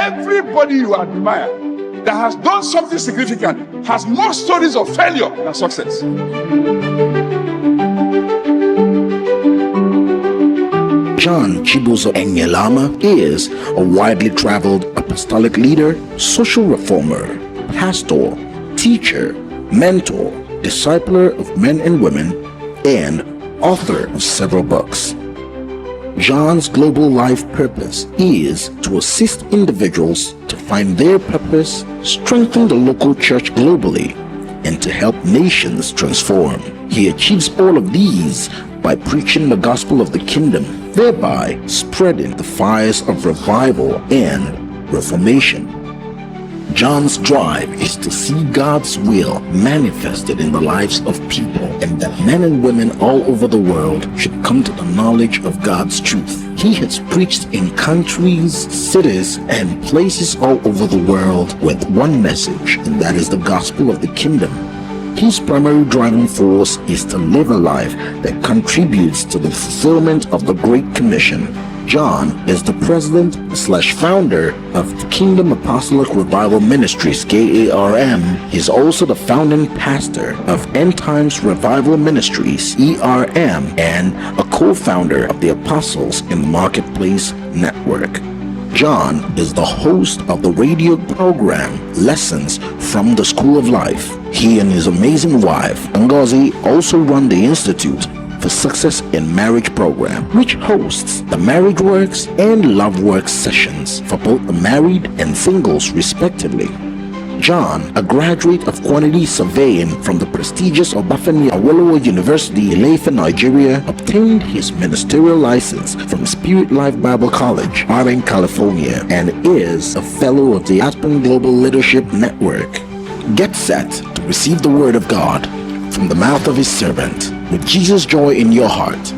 everybody you admire that has done something significant has more stories of failure than success. John Enelamah is a widely traveled apostolic leader, social reformer, pastor, teacher, mentor, discipler of men and women, and author of several books. John's global life purpose is to assist individuals to find their purpose, strengthen the local church globally, and to help nations transform. He achieves all of these by preaching the gospel of the kingdom, thereby spreading the fires of revival and reformation. John's drive is to see God's will manifested in the lives of people, and that men and women all over the world should come to the knowledge of God's truth. He has preached in countries, cities, and places all over the world with one message, and that is the gospel of the kingdom. His primary driving force is to live a life that contributes to the fulfillment of the Great Commission. John is the president/founder of the Kingdom Apostolic Revival Ministries, KARM. He's also the founding pastor of End Times Revival Ministries, ERM, and a co-founder of the Apostles in the Marketplace Network. John is the host of the radio program Lessons from the School of Life. He and his amazing wife, Ngozi, also run the Institute for Success in Marriage program, which hosts the Marriage Works and Love Works sessions for both the married and singles respectively. John, a graduate of quantity surveying from the prestigious Obafemi Awolowo University, Ile-Ife, Nigeria, obtained his ministerial license from Spirit Life Bible College, Irvine, California, and is a fellow of the Aspen Global Leadership Network. Get set to receive the word of God from the mouth of his servant with Jesus' joy in your heart.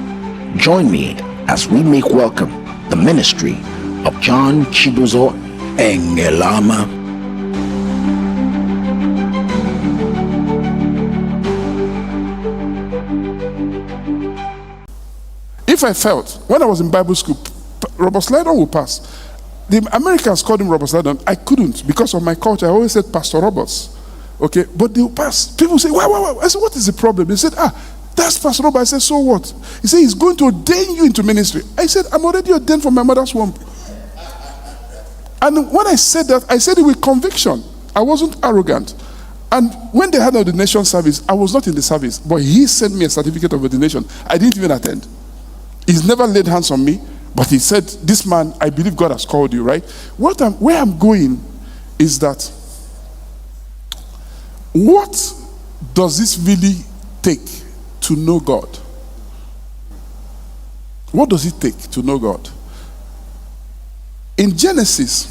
Join me as we make welcome the ministry of John Enelamah. If I felt when I was in Bible school, Robert Slidon will pass. The Americans called him Robert Slidon. I couldn't because of my culture. I always said Pastor Roberts. Okay, but they will pass. People say, why? I said, what is the problem? They said, that's Pastor Robert. I said, so what? He said, he's going to ordain you into ministry. I said, I'm already ordained from my mother's womb. And when I said that, I said it with conviction. I wasn't arrogant. And when they had an ordination service, I was not in the service, but he sent me a certificate of ordination. I didn't even attend. He's never laid hands on me, but he said, this man, I believe God has called you, right? Where I'm going is that, what does this really take to know God? What does it take to know God? In Genesis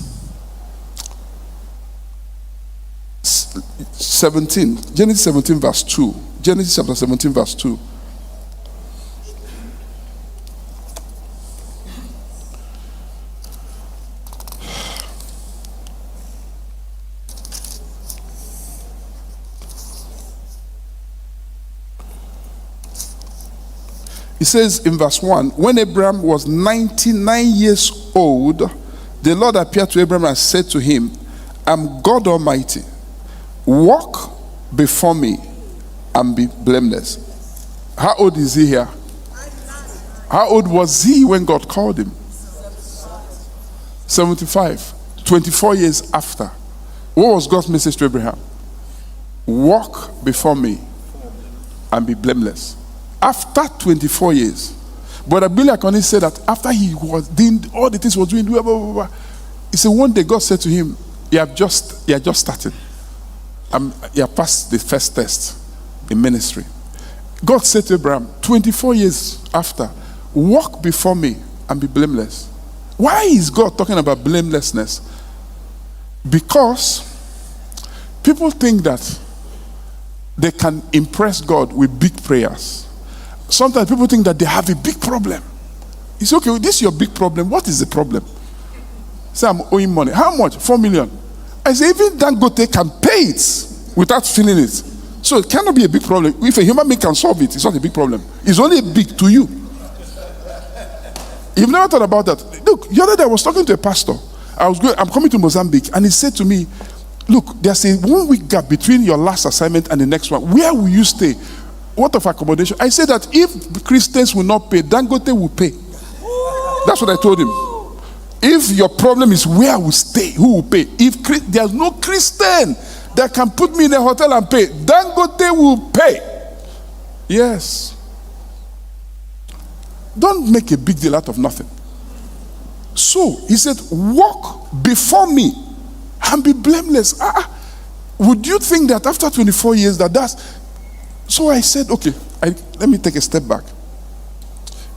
17 verse 2. Genesis chapter 17 verse 2. It says in verse 1, when Abraham was 99 years old, the Lord appeared to Abraham and said to him, I'm God Almighty. Walk before me and be blameless. How old is he here? How old was he when God called him? 75. 24 years after. What was God's message to Abraham? Walk before me and be blameless. After 24 years. But Billy Akoni said that after he was doing all the things he was doing, blah, blah, blah, blah, he said one day God said to him, you are just starting. You have passed the first test in ministry. God said to Abraham, 24 years after, walk before me and be blameless. Why is God talking about blamelessness? Because people think that they can impress God with big prayers. Sometimes people think that they have a big problem. It's okay, this is your big problem. What is the problem? Say, I'm owing money. How much? 4 million. I say, even Dangote can pay it without feeling it. So it cannot be a big problem. If a human being can solve it, it's not a big problem. It's only big to you. You've never thought about that. Look, the other day I was talking to a pastor, I'm coming to Mozambique, and he said to me, look, there's a 1 week gap between your last assignment and the next one. Where will you stay? What of accommodation? I said that if Christians will not pay, Dangote will pay. That's what I told him. If your problem is where I will stay, who will pay? If there's no Christian that can put me in a hotel and pay, Dangote will pay. Yes. Don't make a big deal out of nothing. So he said, walk before me and be blameless. Would you think that after 24 years that's... So I said, okay, let me take a step back.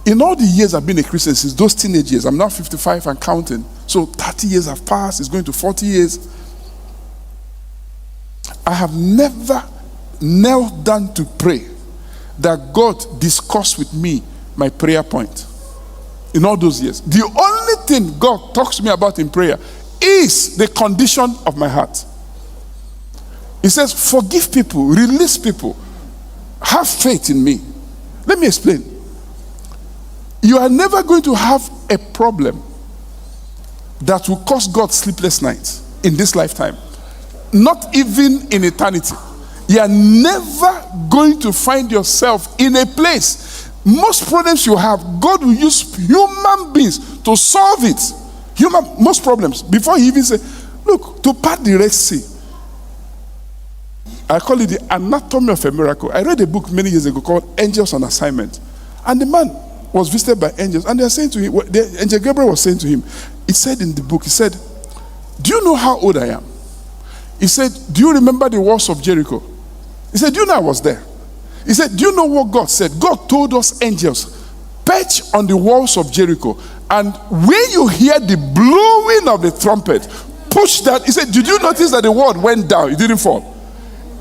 In all the years I've been a Christian, since those teenage years, I'm now 55 and counting. So 30 years have passed, it's going to 40 years. I have never knelt down to pray that God discussed with me my prayer point. In all those years, the only thing God talks to me about in prayer is the condition of my heart. He says, forgive people, release people, have faith in me. Let me explain. You are never going to have a problem that will cost God sleepless nights in this lifetime. Not even in eternity. You are never going to find yourself in a place. Most problems you have, God will use human beings to solve it. Most problems. Before he even says, look, to part the Red Sea. I call it the anatomy of a miracle. I read a book many years ago called Angels on Assignment. And the man was visited by angels, and they are saying to him, the angel Gabriel was saying to him, he said in the book, he said, do you know how old I am? He said, do you remember the walls of Jericho? He said, do you know I was there? He said, do you know what God said? God told us angels, perch on the walls of Jericho, and when you hear the blowing of the trumpet, push that. He said, did you notice that the wall went down? It didn't fall.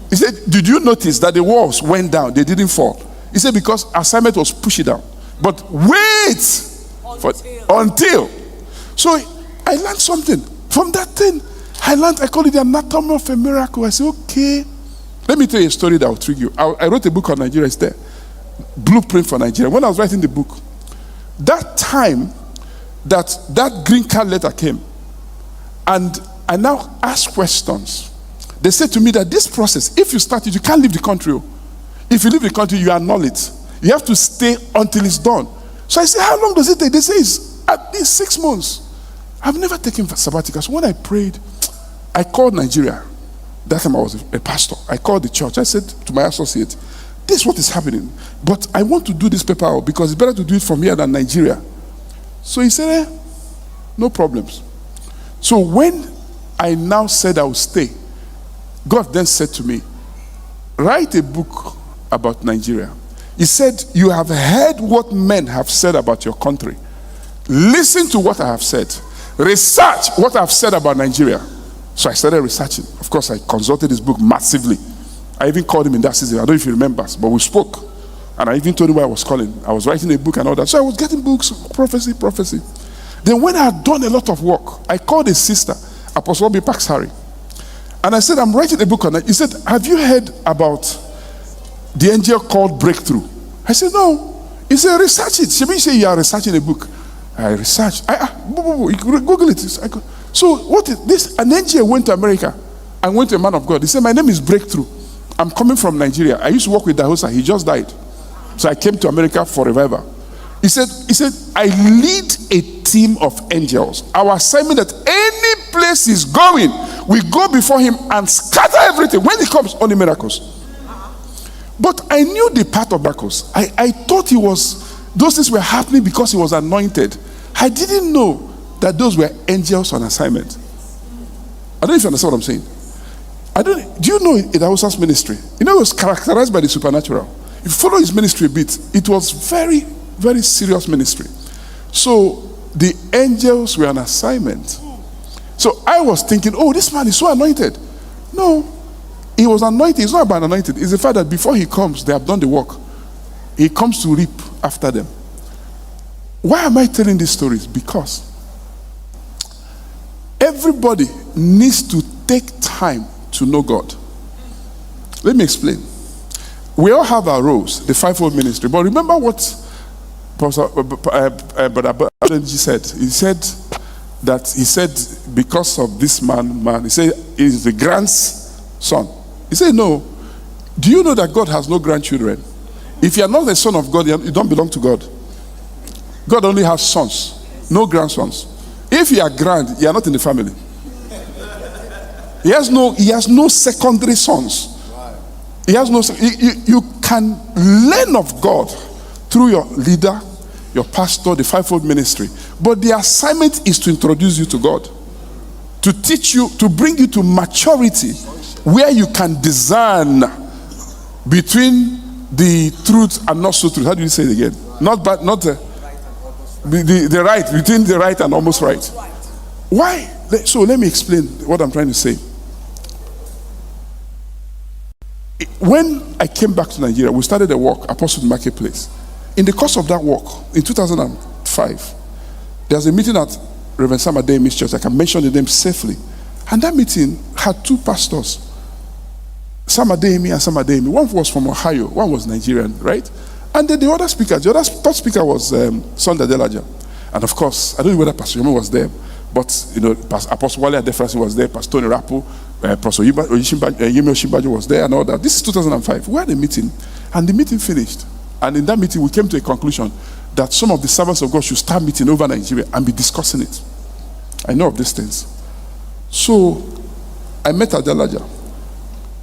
He said, did you notice that the walls went down? They didn't fall. He said, because assignment was pushed down. But wait until. So I learned something from that thing. I call it the anatomy of a miracle. I said, okay, let me tell you a story that will trigger you. I wrote a book on Nigeria. It's there, Blueprint for Nigeria. When I was writing the book, that time that green card letter came, and I now ask questions. They said to me that this process, if you start it, you can't leave the country. If you leave the country, you annul it. You have to stay until it's done. So I said, how long does it take? They say it's at least 6 months. I've never taken sabbaticals. So when I prayed, I called Nigeria. That time I was a pastor. I called the church. I said to my associate, this is what is happening. But I want to do this paper out because it's better to do it from here than Nigeria. So he said, no problems. So when I now said I would stay, God then said to me, write a book about Nigeria. He said, you have heard what men have said about your country. Listen to what I have said. Research what I have said about Nigeria. So I started researching. Of course, I consulted his book massively. I even called him in that season. I don't know if he remembers, but we spoke. And I even told him why I was calling. I was writing a book and all that. So I was getting books, prophecy. Then when I had done a lot of work, I called his sister, Apostle Obi Paxari. And I said, I'm writing a book on that. He said, have you heard about the angel called Breakthrough? I said, no. He said, research it. She say you are researching a book. I researched. Google it. So what is this? An angel went to America and went to a man of God. He said, my name is Breakthrough. I'm coming from Nigeria. I used to work with Dahosa. He just died. So I came to America for revival. He said, I lead a team of angels. Our assignment that any place he's going, we go before him and scatter everything. When he comes, only miracles. But I knew the part of miracles. I thought those things were happening because he was anointed. I didn't know that those were angels on assignment. I don't know if you understand what I'm saying. Do you know Idahosa's ministry? You know, it was characterized by the supernatural. If you follow his ministry a bit, it was very, very serious ministry. So the angels were on assignment. So I was thinking, oh, this man is so anointed. No, he was anointed. It's not about anointed. It's the fact that before he comes, they have done the work. He comes to reap after them. Why am I telling these stories? Because everybody needs to take time to know God. Let me explain. We all have our roles, the fivefold ministry. But remember what Brother Abaji said. He said, that he said, because of this man, he said, he's the grandson. He said, no. Do you know that God has no grandchildren? If you are not the son of God, you don't belong to God. God only has sons, no grandsons. If you are grand, you are not in the family. He has no secondary sons. He has no. You can learn of God through your leader, your pastor, the fivefold ministry. But the assignment is to introduce you to God, to teach you, to bring you to maturity, where you can discern between the truth and not so truth. How do you say it again? Not the right, between the right and almost right. Why? So let me explain what I'm trying to say. When I came back to Nigeria, we started a walk, Apostle Marketplace. In the course of that walk, in 2005, there's a meeting at Reverend Sam Adeyemi's church. I can mention the name safely. And that meeting had two pastors, Sam Adeyemi and Sam Adeyemi. One was from Ohio, one was Nigerian, right? And then the other third speaker was Sunday Adelaja. And of course, I don't know whether Pastor Yomo was there, but Apostle Wale Adefrasi was there, Pastor Tony Rapo, Pastor Yemi Oshimbajo was there, and all that. This is 2005. We had a meeting, and the meeting finished. And in that meeting, we came to a conclusion that some of the servants of God should start meeting over Nigeria and be discussing it. I know of these things. So I met Adelaja,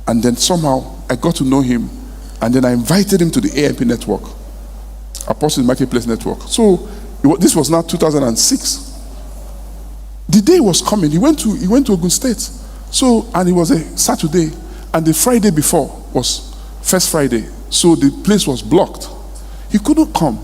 and then somehow I got to know him, and then I invited him to the AMP network, Apostle Marketplace Network. So this was now 2006. The day was coming. He went to Ogun State. So, and it was a Saturday, and the Friday before was First Friday. So the place was blocked. He couldn't come.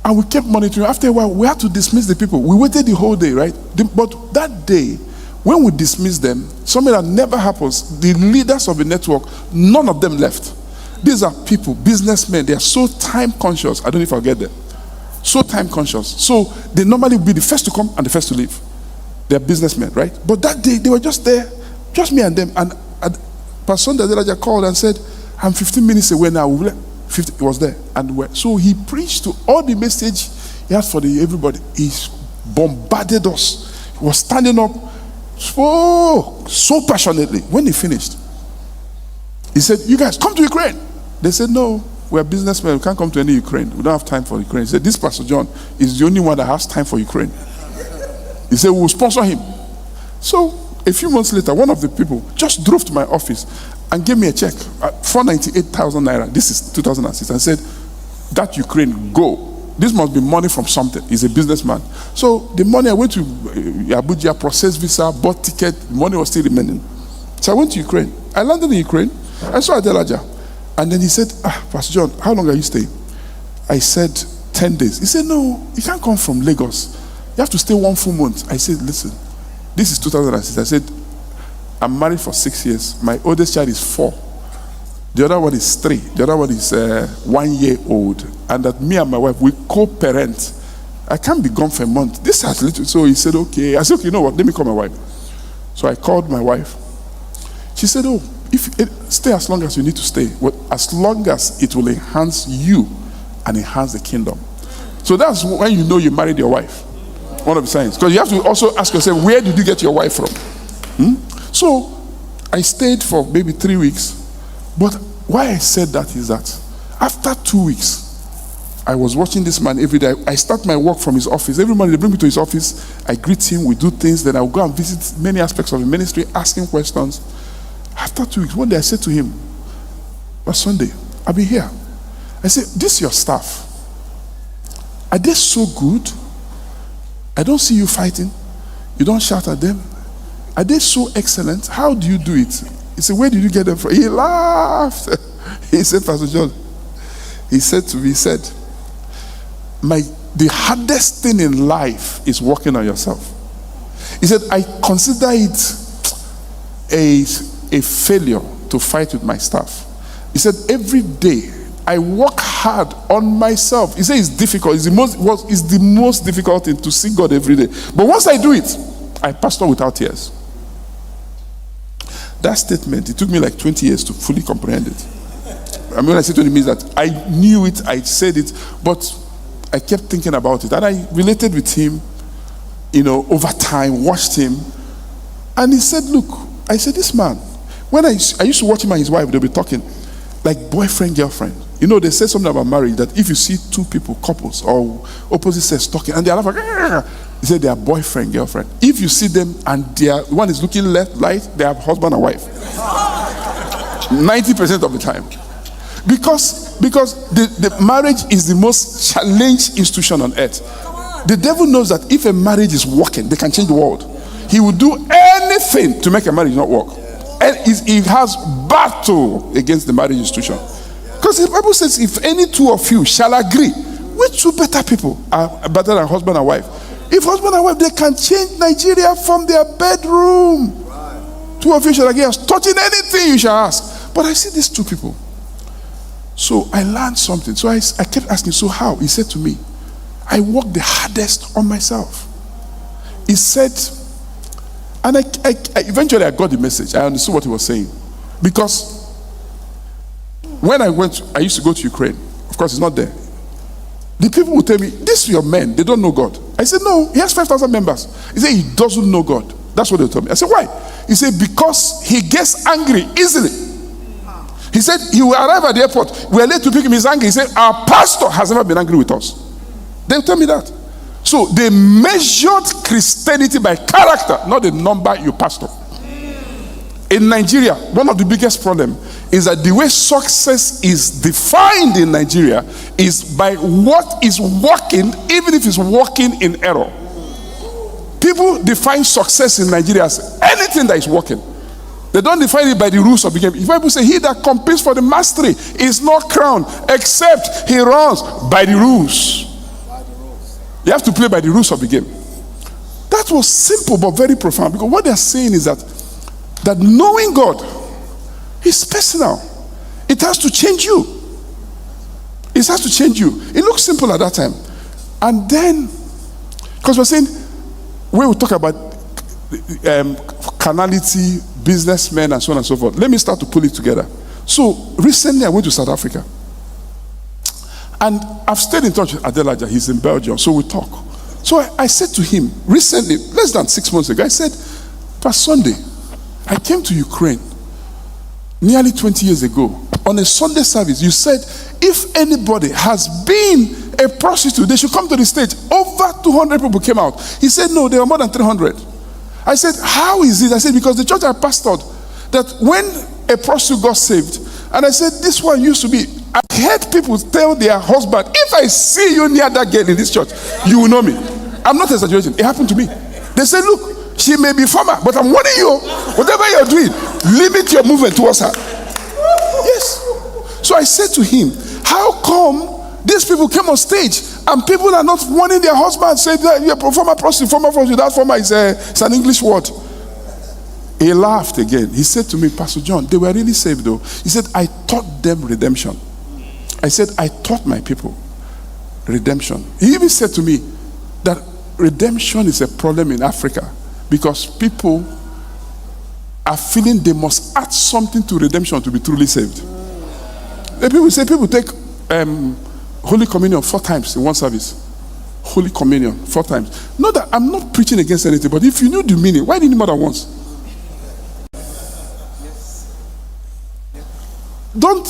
And we kept monitoring. After a while, we had to dismiss the people. We waited the whole day, right? But that day, when we dismissed them, something that never happens, the leaders of the network, none of them left. These are people, businessmen. They are so time conscious. I don't know if I'll get there. So time conscious. So they normally will be the first to come and the first to leave. They're businessmen, right? But that day, they were just there, just me and them. And Pastor Adelaja called and said, I'm 15 minutes away now. He was there. So he preached to all the message he had for everybody. He bombarded us. He was standing up so passionately. When he finished, he said, you guys, come to Ukraine. They said, no, we're businessmen. We can't come to any Ukraine. We don't have time for Ukraine. He said, this Pastor John is the only one that has time for Ukraine. He said, we will sponsor him. So a few months later, one of the people just drove to my office and gave me a check, 498,000 naira. This is 2006. And said, that Ukraine, go. This must be money from something. He's a businessman. So the money, I went to Abuja, processed visa, bought ticket. The money was still remaining. So I went to Ukraine. I landed in Ukraine. I saw Adelaja. And then he said, Pastor John, how long are you staying? I said, 10 days. He said, no, you can't come from Lagos. You have to stay 1 full month. I said, listen, this is 2006. I said, I'm married for 6 years. My oldest child is 4. The other one is 3. The other one is 1 year old. And that me and my wife, we co-parent. I can't be gone for a month. This has little. So he said, okay. I said, okay, you know what? Let me call my wife. So I called my wife. She said, oh, stay as long as you need to stay. As long as it will enhance you and enhance the kingdom. So that's when you know you married your wife. One of the signs. Because you have to also ask yourself, where did you get your wife from? So I stayed for maybe 3 weeks. But why I said that is that after 2 weeks, I was watching this man every day. I start my work from his office. Every morning they bring me to his office. I greet him. We do things. Then I will go and visit many aspects of the ministry, asking questions. After 2 weeks, one day I said to him, Sunday, I'll be here. I said, this is your staff. Are they so good? I don't see you fighting. You don't shout at them. Are they so excellent? How do you do it? He said, where did you get them from? He laughed. He said, Pastor John, he said to me, the hardest thing in life is working on yourself. He said, I consider it a failure to fight with my staff. He said, every day I work hard on myself. He said it's difficult. It's the most difficult thing to see God every day. But once I do it, I pastor without tears. That statement, it took me like 20 years to fully comprehend it. I mean, when I say 20 means that I knew it, I said it, but I kept thinking about it. And I related with him over time, watched him. And he said, look, I said, this man, when I used to watch him and his wife, they'll be talking like boyfriend, girlfriend. They say something about marriage, that if you see two people, couples, or opposite sex talking, and they are like, he said they are boyfriend, girlfriend. If you see them and one is looking left, right, they are husband and wife. 90% of the time. Because the marriage is the most challenged institution on earth. The devil knows that if a marriage is working, they can change the world. He will do anything to make a marriage not work. And he has battle against the marriage institution. Because the Bible says, if any two of you shall agree, which two better people are better than husband and wife? If husband and wife, they can change Nigeria from their bedroom. Two of you shall agree, as touching anything you shall ask. But I see these two people. So I learned something. So I kept asking, so how? He said to me, I worked the hardest on myself. He said, and eventually I got the message. I understood what he was saying. Because when I used to go to Ukraine. Of course, it's not there. The people would tell me, these are your men, they don't know God. I said, no, he has 5,000 members. He said, he doesn't know God. That's what they told me. I said, why? He said, because he gets angry easily. He said, he will arrive at the airport. We are late to pick him, he's angry. He said, our pastor has never been angry with us. They tell me that. So they measured Christianity by character, not the number you pastor. In Nigeria, one of the biggest problems is that the way success is defined in Nigeria is by what is working, even if it's working in error. People define success in Nigeria as anything that is working. They don't define it by the rules of the game. If people say, he that competes for the mastery is not crowned, except he runs by the rules. You have to play by the rules of the game. That was simple but very profound, because what they're saying is that knowing God is personal. It has to change you. It has to change you. It looks simple at that time. And then, because we're saying, when we talk about carnality, businessmen, and so on and so forth, let me start to pull it together. So, recently I went to South Africa. And I've stayed in touch with Adelaja. He's in Belgium, so we talk. So I said to him recently, less than 6 months ago, I said, Pastor Sunday, I came to Ukraine nearly 20 years ago on a Sunday service. You said, if anybody has been a prostitute, they should come to the stage. Over 200 people came out. He said, no, there were more than 300. I said, how is it? I said, because the church I pastored, that when a prostitute got saved, and I said, this one used to be, I heard people tell their husband, if I see you near that girl in this church, you will know me. I'm not exaggerating. It happened to me. They said, look, she may be former, but I'm warning you, whatever you're doing, limit your movement towards her. Yes. So I said to him, how come these people came on stage and people are not warning their husbands, say that you're a former prostitute, that former is it's an English word. He laughed again. He said to me, Pastor John, they were really saved though. He said, I taught them redemption. I said, I taught my people redemption. He even said to me that redemption is a problem in Africa because people are feeling they must add something to redemption to be truly saved. The people say people take Holy Communion 4 times in one service. Holy Communion 4 times. Not that I'm not preaching against anything, but if you knew the meaning, why didn't you more than once? Don't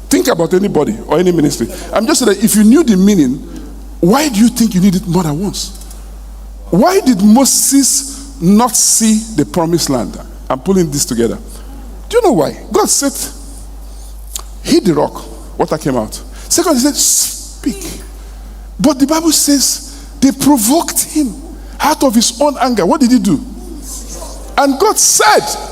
think about anybody or any ministry. I'm just saying that if you knew the meaning, why do you think you need it more than once? Why did Moses not see the promised land? I'm pulling this together. Do you know why? God said, hit the rock, water came out. Second, he said, speak. But the Bible says they provoked him out of his own anger. What did he do? And God said,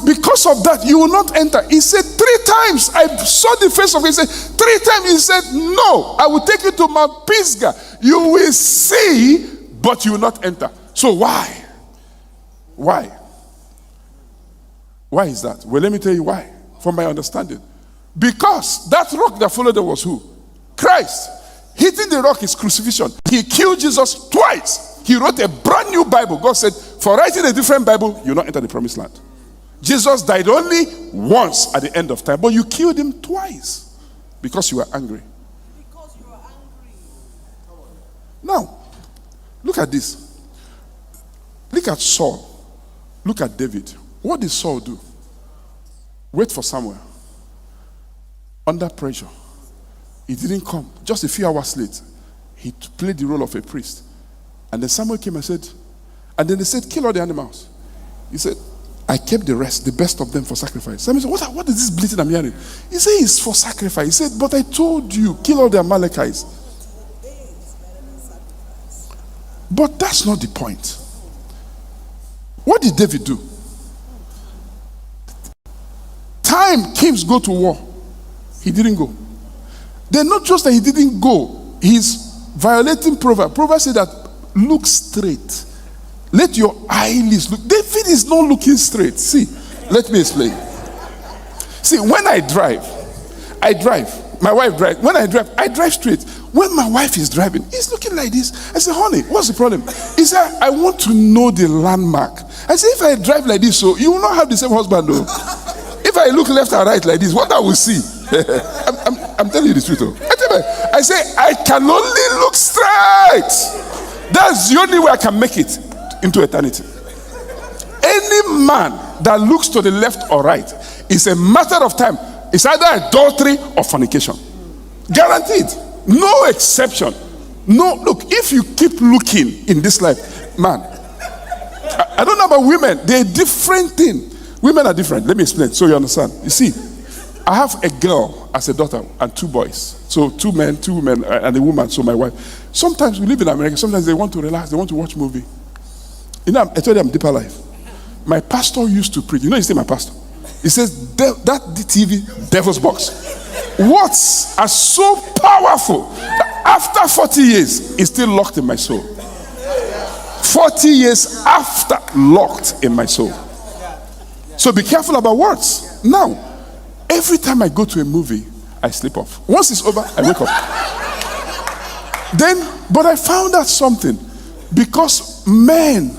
because of that, you will not enter. He said 3 times, I saw the face of him. He said 3 times, he said, no, I will take you to Mount Pisgah. You will see, but you will not enter. So why? Why? Why is that? Well, let me tell you why, from my understanding. Because that rock that followed them was who? Christ. Hitting the rock is crucifixion. He killed Jesus twice. He wrote a brand new Bible. God said, for writing a different Bible, you will not enter the promised land. Jesus died only once at the end of time, but you killed him twice because you were angry. Because you were angry. Now, look at this. Look at Saul. Look at David. What did Saul do? Wait for Samuel. Under pressure. He didn't come. Just a few hours late, he played the role of a priest. And then Samuel came and said, and then they said, kill all the animals. He said, I kept the rest, the best of them for sacrifice. Samuel said, what is this bleating I'm hearing? He said, it's for sacrifice. He said, but I told you, kill all the Amalekites. But that's not the point. What did David do? Time kings go to war. He didn't go. Then not just that he didn't go, he's violating Proverbs. Proverbs say that look straight. Let your eyelids look. David is not looking straight. See, let me explain. See, when I drive. My wife drives. When I drive straight. When my wife is driving, he's looking like this. I say, honey, what's the problem? He said, I want to know the landmark. I say, if I drive like this, so you will not have the same husband, though. If I look left and right like this, what I will see? I'm telling you the truth, though. I say, I can only look straight. That's the only way I can make it into eternity. Any man that looks to the left or right is a matter of time. It's either adultery or fornication. Guaranteed. No exception. No, look, if you keep looking in this life, man, I don't know about women. They're a different thing. Women are different. Let me explain so you understand. You see, I have a girl as a daughter and 2 boys. So 2 men, 2 women, and a woman, so my wife. Sometimes we live in America. Sometimes they want to relax. They want to watch movie. You know, I told you I'm deeper life. My pastor used to preach. You know, he's still my pastor. He says, that TV, devil's box. Words are so powerful that after 40 years, it's still locked in my soul. 40 years after, locked in my soul. So be careful about words. Now, every time I go to a movie, I sleep off. Once it's over, I wake up. But I found out something. Because men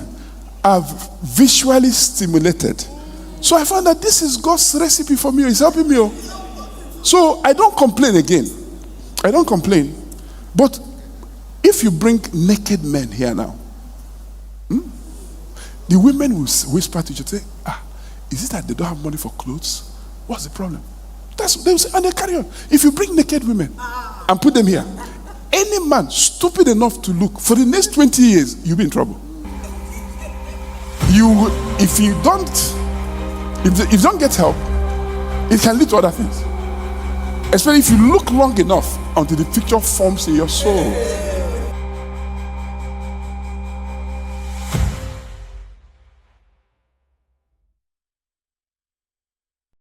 are visually stimulated. So I found that this is God's recipe for me. It's helping me. So I don't complain again. I don't complain. But if you bring naked men here now, the women will whisper to each other, is it that they don't have money for clothes? What's the problem? They will say, and they carry on. If you bring naked women and put them here, any man stupid enough to look, for the next 20 years, you'll be in trouble. If you don't get help, it can lead to other things. Especially if you look long enough until the picture forms in your soul.